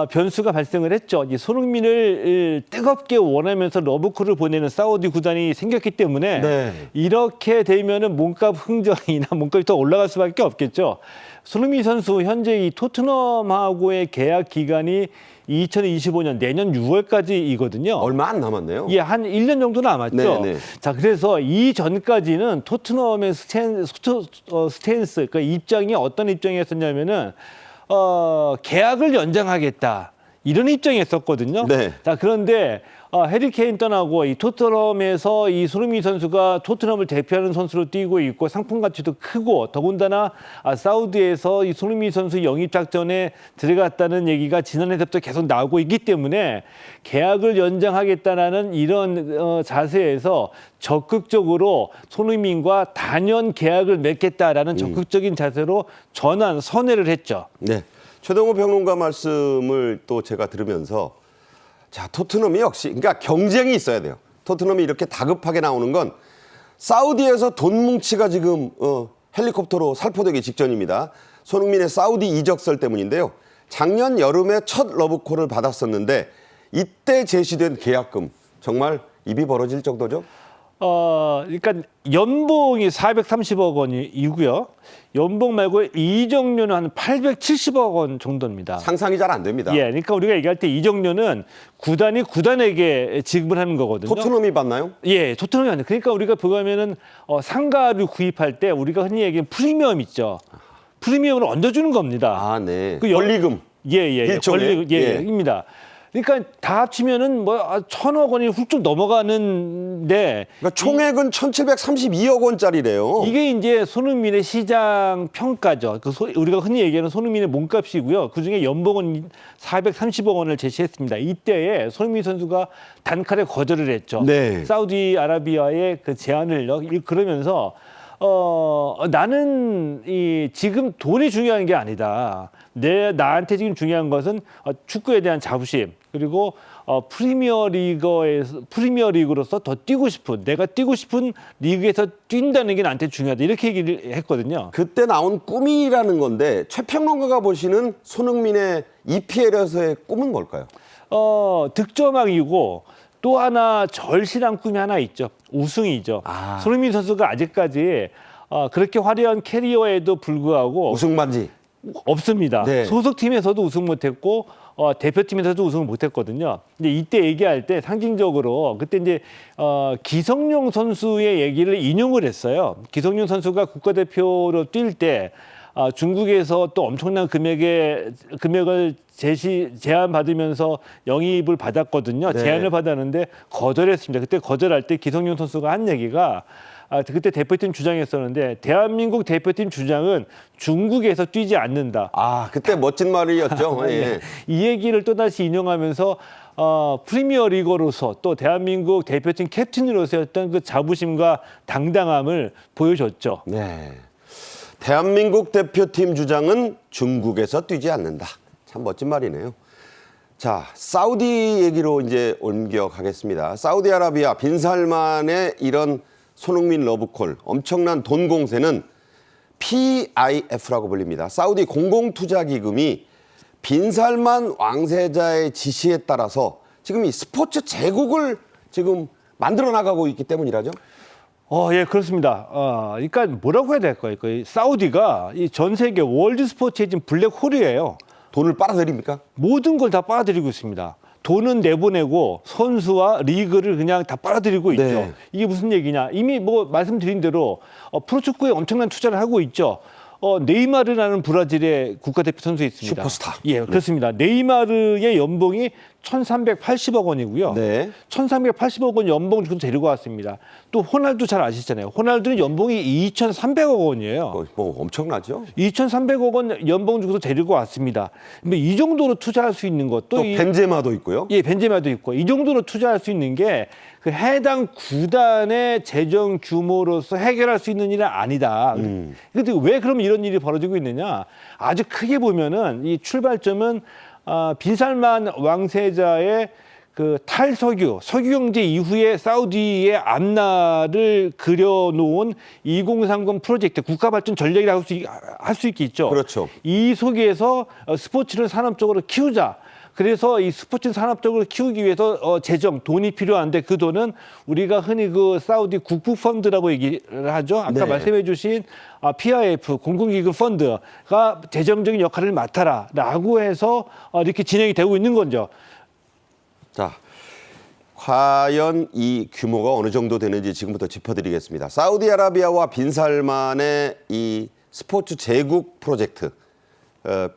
S7: 변수가 발생을 했죠. 이제 손흥민을 뜨겁게 원하면서 러브콜을 보내는 사우디 구단이 생겼기 때문에
S1: 네.
S7: 이렇게 되면은 몸값 흥정이나 몸값이 더 올라갈 수밖에 없겠죠. 손흥민 선수 현재 이 토트넘하고의 계약 기간이 2025년 내년 6월까지이거든요.
S1: 얼마 안 남았네요.
S7: 예, 한 1년 정도 남았죠.
S1: 네.
S7: 자, 그래서 이전까지는 토트넘의 스탠스, 그러니까 입장이 어떤 입장이었었냐면은 계약을 연장하겠다. 이런 입장이었었거든요.
S1: 네.
S7: 자, 그런데 해리 케인 떠나고 이 토트넘에서 이 손흥민 선수가 토트넘을 대표하는 선수로 뛰고 있고 상품 가치도 크고 더군다나 사우디에서 이 손흥민 선수 영입 작전에 들어갔다는 얘기가 지난해부터 계속 나오고 있기 때문에 계약을 연장하겠다라는 이런 자세에서 적극적으로 손흥민과 단연 계약을 맺겠다라는 적극적인 자세로 선회를 했죠.
S1: 네. 최동호 평론가 말씀을 또 제가 들으면서 자, 토트넘이 역시 그러니까 경쟁이 있어야 돼요. 토트넘이 이렇게 다급하게 나오는 건 사우디에서 돈 뭉치가 지금 헬리콥터로 살포되기 직전입니다. 손흥민의 사우디 이적설 때문인데요. 작년 여름에 첫 러브콜을 받았었는데 이때 제시된 계약금 정말 입이 벌어질 정도죠?
S7: 그러니까 연봉이 430억 원이고요. 연봉 말고 이적료는 한 870억 원 정도입니다.
S1: 상상이 잘 안 됩니다.
S7: 예, 그러니까 우리가 얘기할 때 이적료는 구단이 구단에게 지급을 하는 거거든요.
S1: 토트넘이 받나요?
S7: 예, 토트넘이 아니에요. 그러니까 우리가 보면은 상가를 구입할 때 우리가 흔히 얘기하는 프리미엄 있죠. 프리미엄을 얹어주는 겁니다.
S1: 아, 네.
S7: 그
S1: 권리금. 일종의?
S7: 권리금, 입니다. 그러니까 다 합치면은 뭐 1,000억 원이 훌쩍 넘어가는데
S1: 그러니까 총액은 1,732억 원짜리래요.
S7: 이게 이제 손흥민의 시장 평가죠. 우리가 흔히 얘기하는 손흥민의 몸값이고요. 그중에 연봉은 430억 원을 제시했습니다. 이때에 손흥민 선수가 단칼에 거절을 했죠.
S1: 네.
S7: 사우디아라비아의 그 제안을 그러면서 나는 지금 돈이 중요한 게 아니다. 나한테 지금 중요한 것은 축구에 대한 자부심 그리고 프리미어리그로서 더 뛰고 싶은 내가 뛰고 싶은 리그에서 뛴다는 게 나한테 중요하다 이렇게 얘기를 했거든요.
S1: 그때 나온 꿈이라는 건데 최평론가가 보시는 손흥민의 EPL에서의 꿈은 뭘까요?
S7: 득점왕이고 또 하나 절실한 꿈이 하나 있죠. 우승이죠. 손흥민 선수가 아직까지 그렇게 화려한 캐리어에도 불구하고
S1: 우승 반지
S7: 없습니다.
S1: 네.
S7: 소속팀에서도 우승 못했고 대표팀에서도 우승을 못했거든요. 근데 이때 얘기할 때 상징적으로 그때 이제 기성용 선수의 얘기를 인용을 했어요. 기성용 선수가 국가대표로 뛸 때 중국에서 또 엄청난 금액을 제안받으면서 영입을 받았거든요.
S1: 네.
S7: 제안을 받았는데 거절했습니다. 그때 거절할 때 기성용 선수가 한 얘기가 그때 대표팀 주장이었었는데 대한민국 대표팀 주장은 중국에서 뛰지 않는다.
S1: 그때 멋진 말이었죠. 예.
S7: 이 얘기를 또다시 인용하면서 프리미어 리거로서 또 대한민국 대표팀 캡틴으로서 어떤 그 자부심과 당당함을 보여줬죠.
S1: 네. 대한민국 대표팀 주장은 중국에서 뛰지 않는다. 참 멋진 말이네요. 자, 사우디 얘기로 이제 옮겨가겠습니다. 사우디아라비아 빈살만의 이런 손흥민 러브콜, 엄청난 돈 공세는 PIF라고 불립니다. 사우디 공공투자기금이 빈살만 왕세자의 지시에 따라서 지금 이 스포츠 제국을 지금 만들어 나가고 있기 때문이라죠.
S7: 예, 그렇습니다. 그러니까 뭐라고 해야 될까요? 사우디가 이 전 세계 월드 스포츠의 지금 블랙홀이에요.
S1: 돈을 빨아들입니까?
S7: 모든 걸 다 빨아들이고 있습니다. 돈은 내보내고 선수와 리그를 그냥 다 빨아들이고 있죠.
S1: 네.
S7: 이게 무슨 얘기냐? 이미 뭐 말씀드린 대로 프로축구에 엄청난 투자를 하고 있죠. 네이마르라는 브라질의 국가대표 선수 있습니다.
S1: 슈퍼스타.
S7: 예, 그렇습니다. 네이마르의 연봉이 1,380억 원이고요.
S1: 네.
S7: 1,380억 원 연봉 주고 데리고 왔습니다. 또 호날두 잘 아시잖아요. 호날두는 연봉이 2,300억 원이에요.
S1: 뭐 엄청나죠.
S7: 2,300억 원 연봉 주고서 데리고 왔습니다. 근데 이 정도로 투자할 수 있는 것도
S1: 또 벤제마도 있고요.
S7: 예, 벤제마도 있고 이 정도로 투자할 수 있는 게 그 해당 구단의 재정 규모로서 해결할 수 있는 일은 아니다. 근데 왜 그럼 이런 일이 벌어지고 있느냐? 아주 크게 보면은 이 출발점은 빈살만 왕세자의 그 탈석유, 석유 경제 이후에 사우디의 앞날을 그려놓은 2030 프로젝트, 국가발전 전략이라고 할 수 있겠죠.
S1: 그렇죠.
S7: 이 속에서 스포츠를 산업적으로 키우자. 그래서 이 스포츠 산업적으로 키우기 위해서 재정, 돈이 필요한데 그 돈은 우리가 흔히 그 사우디 국부 펀드라고 얘기를 하죠. 아까
S1: 네.
S7: 말씀해 주신 PIF, 공공기금 펀드가 재정적인 역할을 맡아라라고 해서 이렇게 진행이 되고 있는 거죠.
S1: 자, 과연 이 규모가 어느 정도 되는지 지금부터 짚어드리겠습니다. 사우디아라비아와 빈살만의 이 스포츠 제국 프로젝트,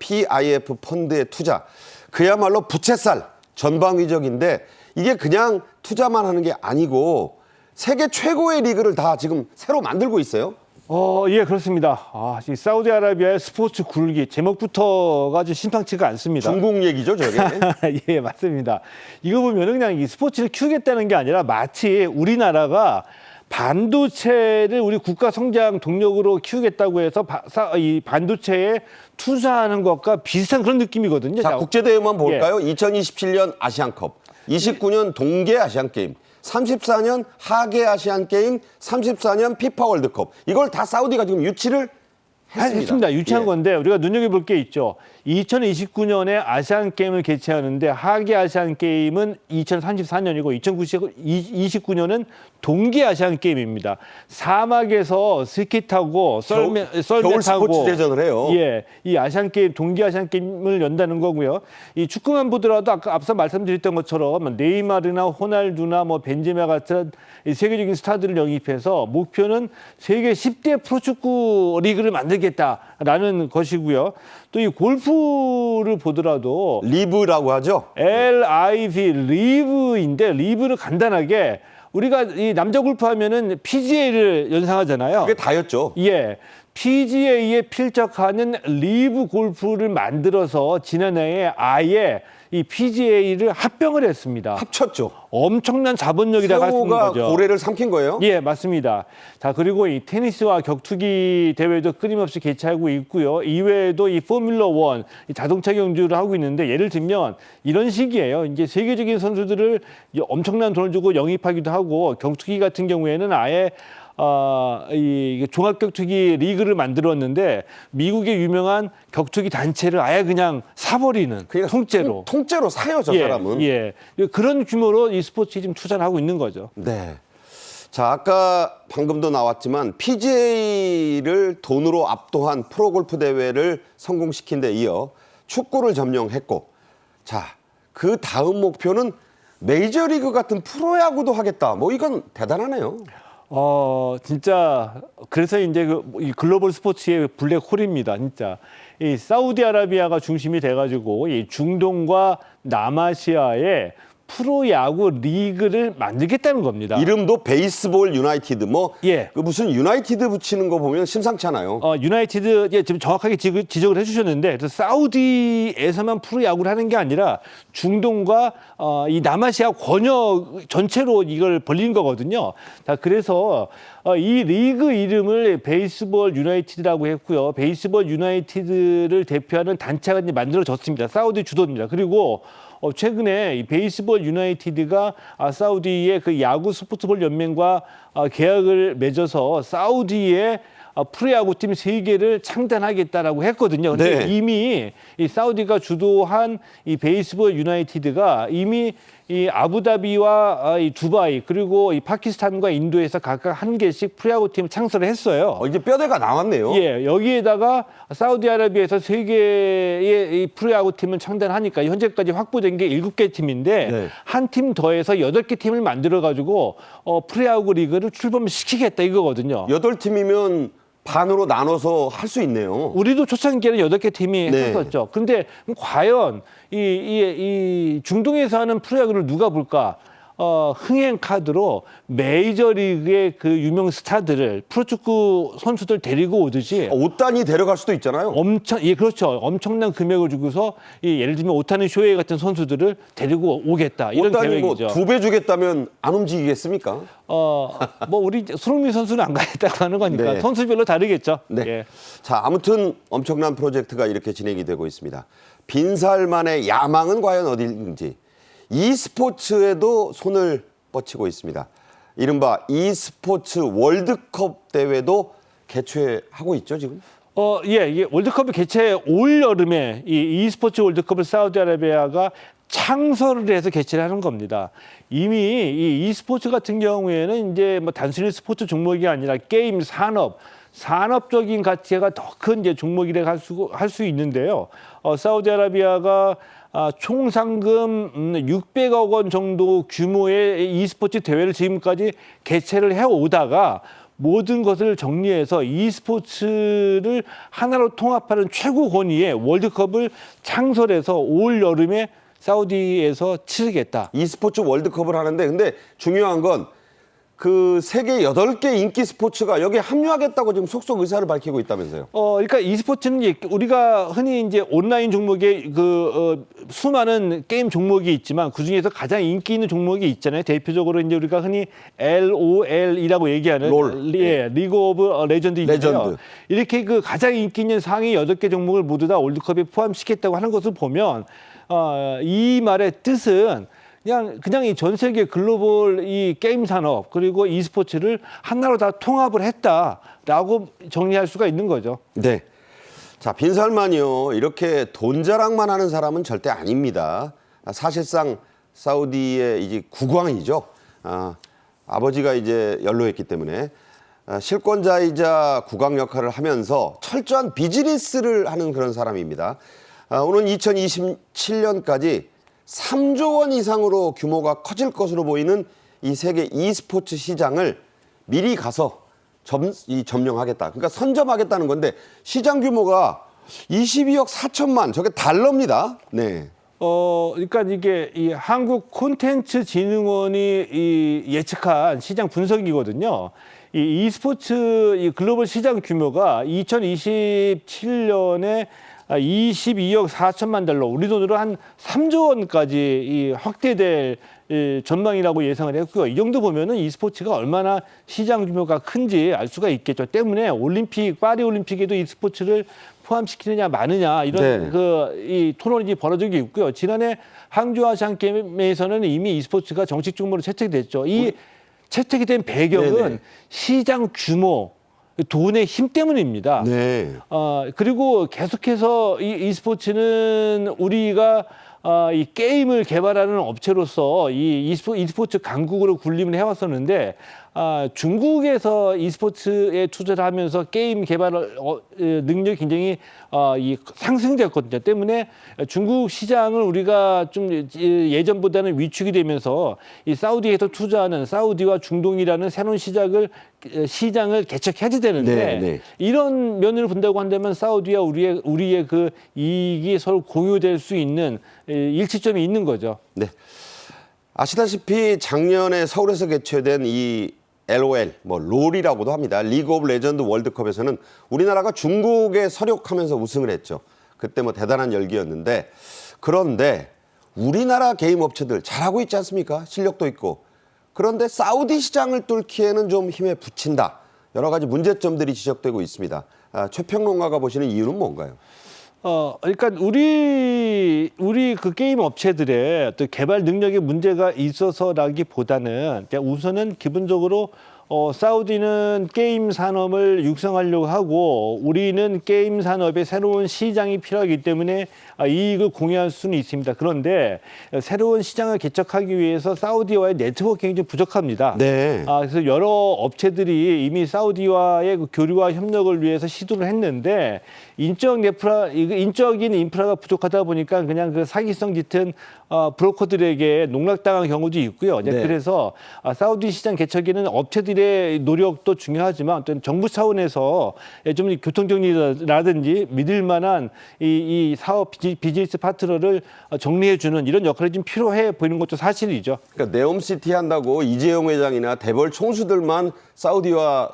S1: PIF 펀드의 투자, 그야말로 부채살, 전방위적인데 이게 그냥 투자만 하는 게 아니고 세계 최고의 리그를 다 지금 새로 만들고 있어요.
S7: 예, 그렇습니다. 이 사우디아라비아의 스포츠 굴기 제목부터가 좀 심상치가 않습니다.
S1: 중국 얘기죠, 저게.
S7: 예, 맞습니다. 이거 보면은 그냥 이 스포츠를 키우겠다는 게 아니라 마치 우리나라가 반도체를 우리 국가 성장 동력으로 키우겠다고 해서 이 반도체에 투자하는 것과 비슷한 그런 느낌이거든요.
S1: 자, 국제대회만 볼까요?
S7: 예.
S1: 2027년 아시안컵, 29년 동계 아시안게임, 34년 하계 아시안게임, 34년 피파 월드컵. 이걸 다 사우디가 지금 유치를
S7: 했습니다. 유치한
S1: 예. 건데
S7: 건데 우리가 눈여겨볼 게 있죠. 2029년에 아시안게임을 개최하는데 하계 아시안게임은 2034년이고 2029년은 동계 아시안게임입니다. 사막에서 스키 타고 썰매
S1: 겨울
S7: 타고
S1: 스포츠 대전을 해요.
S7: 예, 이 아시안게임, 동계 아시안게임을 연다는 거고요. 이 축구만 보더라도 아까 앞서 말씀드렸던 것처럼 네이마르나 호날두나 뭐 벤제마 같은 이 세계적인 스타들을 영입해서 목표는 세계 10대 프로축구 리그를 만들겠다라는 것이고요. 또 이 골프를 보더라도
S1: 리브라고 하죠.
S7: LIV, 리브인데 리브를 간단하게 우리가 이 남자 골프 하면은 PGA를 연상하잖아요.
S1: 그게 다였죠.
S7: 예. PGA에 필적하는 리브 골프를 만들어서 지난해에 아예 이 PGA를 합병을 했습니다.
S1: 합쳤죠.
S7: 엄청난 자본력이라고 할 수 있는
S1: 세호가
S7: 거죠.
S1: 고래를 삼킨 거예요.
S7: 예, 맞습니다. 자, 그리고 이 테니스와 격투기 대회도 끊임없이 개최하고 있고요. 이외에도 이 포뮬러 1, 이 자동차 경주를 하고 있는데 예를 들면 이런 식이에요. 이제 세계적인 선수들을 엄청난 돈을 주고 영입하기도 하고 격투기 같은 경우에는 아예 이 종합격투기 리그를 만들었는데 미국의 유명한 격투기 단체를 아예 그냥 사버리는
S1: 그러니까
S7: 통째로.
S1: 통째로 사요, 저 사람은.
S7: 예. 그런 규모로 이 스포츠에 지금 투자를 하고 있는 거죠.
S1: 네. 자, 아까 방금도 나왔지만 PGA를 돈으로 압도한 프로골프 대회를 성공시킨 데 이어 축구를 점령했고, 자, 그 다음 목표는 메이저리그 같은 프로야구도 하겠다. 뭐 이건 대단하네요.
S7: 진짜 그래서 이제 이 글로벌 스포츠의 블랙홀입니다. 진짜 이 사우디아라비아가 중심이 돼가지고 이 중동과 남아시아의 프로야구 리그를 만들겠다는 겁니다.
S1: 이름도 베이스볼 유나이티드
S7: 예.
S1: 그 무슨 유나이티드 붙이는 거 보면 심상찮아요.
S7: 유나이티드 지금 정확하게 지적을 해주셨는데 사우디에서만 프로야구를 하는 게 아니라 중동과 이 남아시아 권역 전체로 이걸 벌린 거거든요. 자, 그래서 이 리그 이름을 베이스볼 유나이티드라고 했고요. 베이스볼 유나이티드를 대표하는 단체가 이제 만들어졌습니다. 사우디 주도입니다. 그리고 최근에 이 베이스볼 유나이티드가 사우디의 그 야구 스포츠볼 연맹과 계약을 맺어서 사우디의 프로야구팀 3개를 창단하겠다라고 했거든요. 근데
S1: 네.
S7: 이미 이 사우디가 주도한 이 베이스볼 유나이티드가 이미 이 아부다비와 이 두바이 그리고 이 파키스탄과 인도에서 각각 1개씩 프로야구팀을 창설을 했어요.
S1: 이제 뼈대가 나왔네요.
S7: 예, 여기에다가 사우디아라비아에서 3개의 이 프로야구팀을 창단하니까 현재까지 확보된 게 7개 팀인데
S1: 네.
S7: 한 팀 더해서 8개 팀을 만들어가지고 프로야구 리그를 출범시키겠다 이거거든요.
S1: 8팀이면 반으로 나눠서 할 수 있네요.
S7: 우리도 초창기에는 8개 팀이
S1: 네.
S7: 했었죠. 근데 과연 이 중동에서 하는 프로야구를 누가 볼까? 흥행 카드로 메이저리그의 그 유명 스타들을 프로축구 선수들 데리고 오듯이
S1: 오단이 데려갈 수도 있잖아요.
S7: 그렇죠. 엄청난 금액을 주고서 예를 들면 오타니 쇼헤이 같은 선수들을 데리고 오겠다. 이런
S1: 오단이
S7: 계획이죠.
S1: 2배 주겠다면 안 움직이겠습니까?
S7: 우리 손흥민 선수는 안 가겠다고 하는 거니까
S1: 네.
S7: 선수별로 다르겠죠.
S1: 네.
S7: 예.
S1: 자, 아무튼 엄청난 프로젝트가 이렇게 진행이 되고 있습니다. 빈살만의 야망은 과연 어디인지 e스포츠에도 손을 뻗치고 있습니다. 이른바 e스포츠 월드컵 대회도 개최하고 있죠, 지금?
S7: 이게 월드컵을 올 여름에 이 e스포츠 월드컵을 사우디아라비아가 창설을 해서 개최를 하는 겁니다. 이미 이 e스포츠 같은 경우에는 이제 뭐 단순히 스포츠 종목이 아니라 게임 산업적인 가치가 더 큰 이제 종목이라 할 수 있는데요. 사우디아라비아가 총 상금 600억 원 정도 규모의 e스포츠 대회를 지금까지 개최를 해오다가 모든 것을 정리해서 e스포츠를 하나로 통합하는 최고 권위의 월드컵을 창설해서 올 여름에 사우디에서 치르겠다.
S1: e스포츠 월드컵을 하는데 근데 중요한 건 그 세계 8개 인기 스포츠가 여기에 합류하겠다고 지금 속속 의사를 밝히고 있다면서요.
S7: 그러니까 e스포츠는 우리가 흔히 이제 온라인 종목에 수많은 게임 종목이 있지만 그 중에서 가장 인기 있는 종목이 있잖아요. 대표적으로 이제 우리가 흔히 LOL이라고 얘기하는 리그 오브 레전드인데요. 이렇게 그 가장 인기 있는 상위 8개 종목을 모두 다 월드컵에 포함시켰다고 하는 것을 보면 이 말의 뜻은 그냥 이 전 세계 글로벌 이 게임 산업 그리고 e스포츠를 하나로 다 통합을 했다라고 정리할 수가 있는 거죠.
S1: 네. 자, 빈살만이요. 이렇게 돈 자랑만 하는 사람은 절대 아닙니다. 사실상 사우디의 이제 국왕이죠. 아버지가 이제 연로했기 때문에 실권자이자 국왕 역할을 하면서 철저한 비즈니스를 하는 그런 사람입니다. 오는 2027년까지 3조 원 이상으로 규모가 커질 것으로 보이는 이 세계 e스포츠 시장을 미리 가서 점령하겠다. 그러니까 선점하겠다는 건데 시장 규모가 22억 4천만 저게 달러입니다. 네.
S7: 그러니까 이게 이 한국 콘텐츠진흥원이 예측한 시장 분석이거든요. 이 e스포츠 이 글로벌 시장 규모가 2027년에 22억 4천만 달러, 우리 돈으로 한 3조 원까지 확대될 전망이라고 예상을 했고요. 이 정도 보면은 e스포츠가 얼마나 시장 규모가 큰지 알 수가 있겠죠. 때문에 파리 올림픽에도 e스포츠를 포함시키느냐 마느냐 이런 이 토론이 벌어지고 있고요. 지난해 항저우 아시안 게임에서는 이미 e스포츠가 정식 종목으로 채택이 됐죠. 이 채택이 된 배경은 시장 규모, 돈의 힘 때문입니다.
S1: 네.
S7: 그리고 계속해서 이 e스포츠는 우리가 이 게임을 개발하는 업체로서 이 e스포츠 강국으로 군림을 해왔었는데 중국에서 e스포츠에 투자를 하면서 게임 개발 능력이 굉장히 상승되었거든요. 때문에 중국 시장을 우리가 좀 예전보다는 위축이 되면서 이 사우디에서 투자하는 사우디와 중동이라는 새로운 시장을 개척해야 되는데 이런 면을 본다고 한다면 사우디와 우리의 그 이익이 서로 공유될 수 있는 일치점이 있는 거죠.
S1: 네. 아시다시피 작년에 서울에서 개최된 이 LOL, 롤이라고도 합니다. 리그 오브 레전드 월드컵에서는 우리나라가 중국에 서력하면서 우승을 했죠. 그때 대단한 열기였는데, 그런데 우리나라 게임 업체들 잘하고 있지 않습니까? 실력도 있고. 그런데 사우디 시장을 뚫기에는 좀 힘에 부친다. 여러 가지 문제점들이 지적되고 있습니다. 최 평론가가 보시는 이유는 뭔가요?
S7: 그러니까 우리 그 게임 업체들의 또 개발 능력에 문제가 있어서라기보다는 그냥 우선은 기본적으로 사우디는 게임 산업을 육성하려고 하고 우리는 게임 산업의 새로운 시장이 필요하기 때문에 이익을 공유할 수는 있습니다. 그런데 새로운 시장을 개척하기 위해서 사우디와의 네트워킹이 좀 부족합니다.
S1: 네.
S7: 그래서 여러 업체들이 이미 사우디와의 그 교류와 협력을 위해서 시도를 했는데 인적인 인프라가 부족하다 보니까 그냥 그 사기성 짙은 브로커들에게 농락당한 경우도 있고요.
S1: 네.
S7: 그래서 사우디 시장 개척에는 업체들의 노력도 중요하지만 어떤 정부 차원에서 좀 교통정리라든지 믿을 만한 이 사업 비즈니스 파트너를 정리해주는 이런 역할이 좀 필요해 보이는 것도 사실이죠.
S1: 그러니까 네옴시티 한다고 이재용 회장이나 대벌 총수들만 사우디와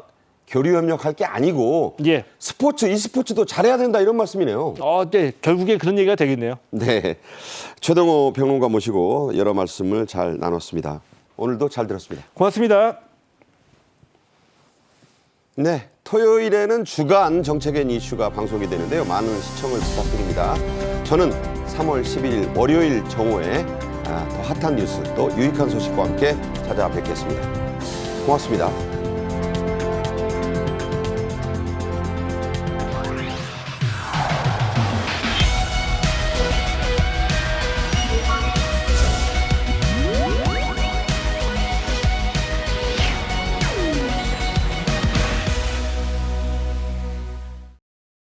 S1: 교류 협력할 게 아니고
S7: 예.
S1: e스포츠도 잘해야 된다 이런 말씀이네요.
S7: 네. 결국에 그런 얘기가 되겠네요.
S1: 네. 최동호 평론가 모시고 여러 말씀을 잘 나눴습니다. 오늘도 잘 들었습니다.
S7: 고맙습니다.
S1: 네. 토요일에는 주간 정책엔 이슈가 방송이 되는데요. 많은 시청을 부탁드립니다. 저는 3월 11일 월요일 정오에 더 핫한 뉴스 또 유익한 소식과 함께 찾아뵙겠습니다. 고맙습니다.